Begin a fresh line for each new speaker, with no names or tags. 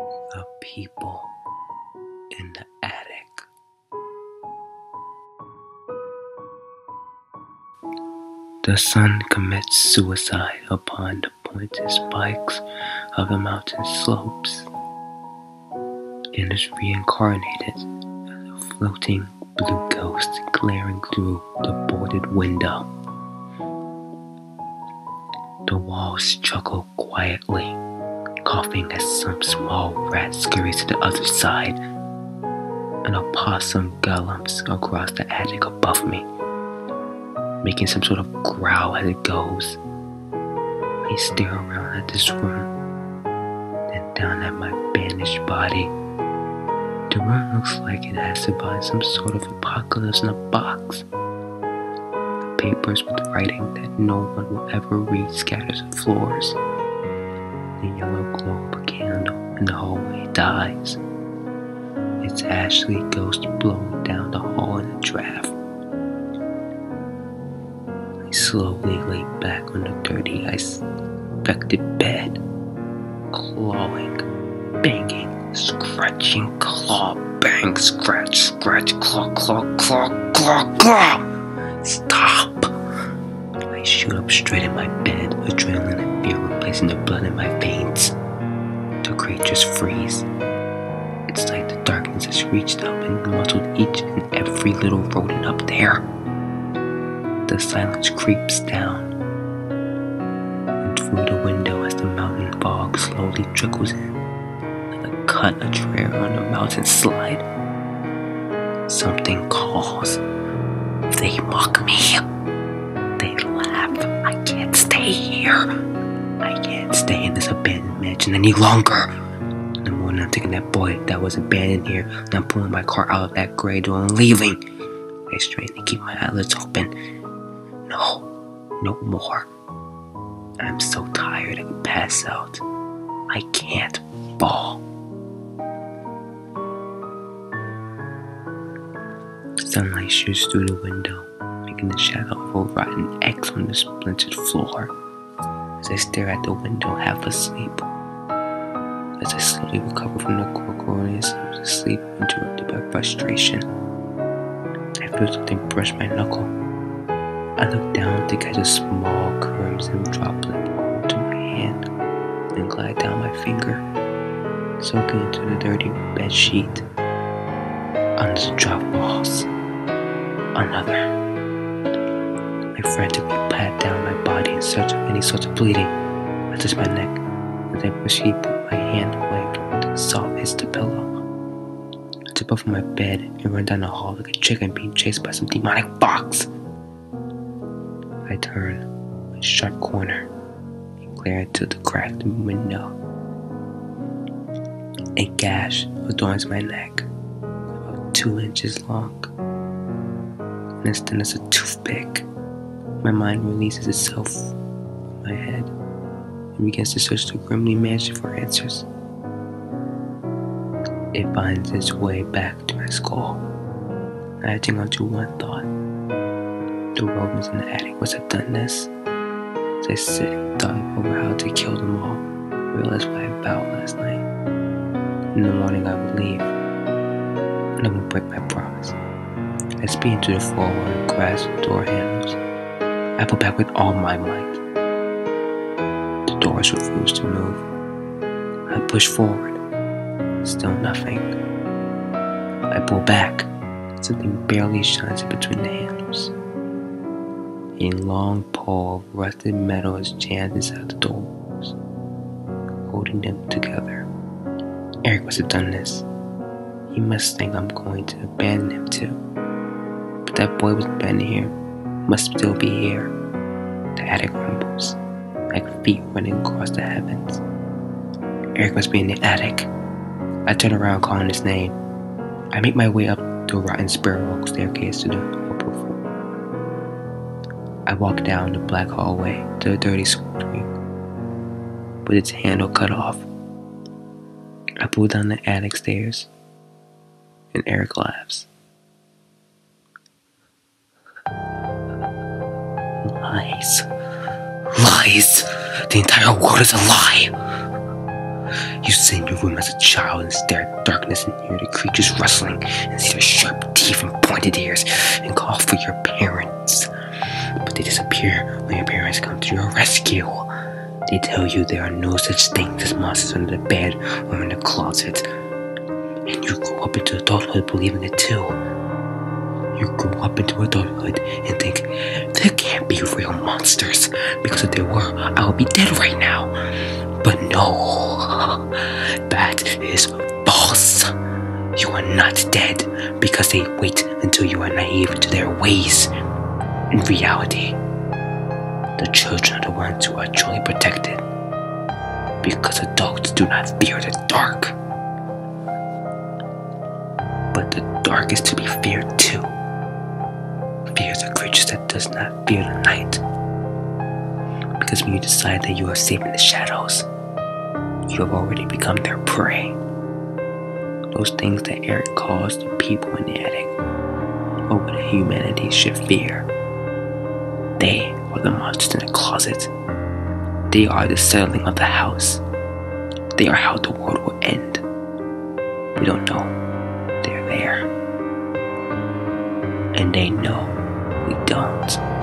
The people in the attic. The sun commits suicide upon the pointed spikes of the mountain slopes and is reincarnated as a floating blue ghost glaring through the boarded window. The walls chuckle quietly, coughing as some small rat scurries to the other side. An opossum galumps across the attic above me, making some sort of growl as it goes. I stare around at this room, then down at my banished body. The room looks like it has survived some sort of apocalypse in a box. The papers with writing that no one will ever read scatters on floors. The yellow glow of a candle in the hallway dies. It's Ashley ghost blowing down the hall in a draft. I slowly lay back on the dirty, ice-infected bed, clawing, banging, scratching, claw, bang, scratch, scratch, claw, claw, claw, claw, claw. Stop! I shoot up straight in my bed, adrenaline and fear replacing the blood in my veins. The creatures freeze. It's like the darkness has reached up and muzzled each and every little rodent up there. The silence creeps down, and through the window as the mountain fog slowly trickles in, like a cut a trail on a mountain slide. Something calls. They mock me. They laugh. I can't stay here. I can't stay in this abandoned mansion any longer. In the morning, I'm taking that boy that was abandoned here, and I'm pulling my car out of that gray door and leaving. I strain to keep my eyelids open. No, no more. I'm so tired I can pass out. I can't fall. Sunlight shoots through the window, making the shadow of a rotten X on the splintered floor. As I stare at the window, half asleep. As I slowly recover from the glorious sleep interrupted by frustration, I feel something brush my knuckle. I look down to catch a small crimson droplet onto my hand and glide down my finger, soaking into the dirty bed sheet. Under the drop balls, another. I frantically pat down my body in search of any sort of bleeding. I touch my neck as I proceed to put my hand away from the softest of pillow. I jump off my bed and run down the hall like a chicken being chased by some demonic fox. I turn a sharp corner and glare into the cracked window. A gash adorns my neck, about 2 inches long, and as thin as a toothpick. My mind releases itself from my head and begins to search the grimly mansion for answers. It finds its way back to my skull, latching onto one thought. The rodents in the attic must have done this. As I sit and thought over how to kill them all, I realized what I vowed last night. In the morning I would leave, and I won't break my promise. I speed into the floor and grasp the door handles. I pull back with all my might. The doors refuse to move. I push forward. Still nothing. I pull back. Something barely shines in between the handles. A long pole of rusted metal is jammed inside the doors, holding them together. Eric must have done this. He must think I'm going to abandon him too. But that boy was abandoned here. Must still be here. The attic rumbles, like feet running across the heavens. Eric must be in the attic. I turn around calling his name. I make my way up the rotten spiral staircase to the upper floor. I walk down the black hallway to the dirty screen, with its handle cut off. I pull down the attic stairs, and Eric laughs. Lies. Lies. The entire world is a lie. You sit in your room as a child and stare at darkness and hear the creatures rustling and see their sharp teeth and pointed ears and call for your parents. But they disappear when your parents come to your rescue. They tell you there are no such things as monsters under the bed or in the closet. And you grow up into adulthood believing it too. You grow up into adulthood and think, there can't be real monsters, because if there were, I would be dead right now. But no, that is false. You are not dead because they wait until you are naive to their ways. In reality, the children are the ones who are truly protected, because adults do not fear the dark. But the dark is to be feared too. Fear the creatures that does not fear the night. Because when you decide that you are safe in the shadows, you have already become their prey. Those things that Eric calls the people in the attic, or what humanity should fear. They are the monsters in the closet. They are the settling of the house. They are how the world will end. We don't know. They're there. And they know we don't.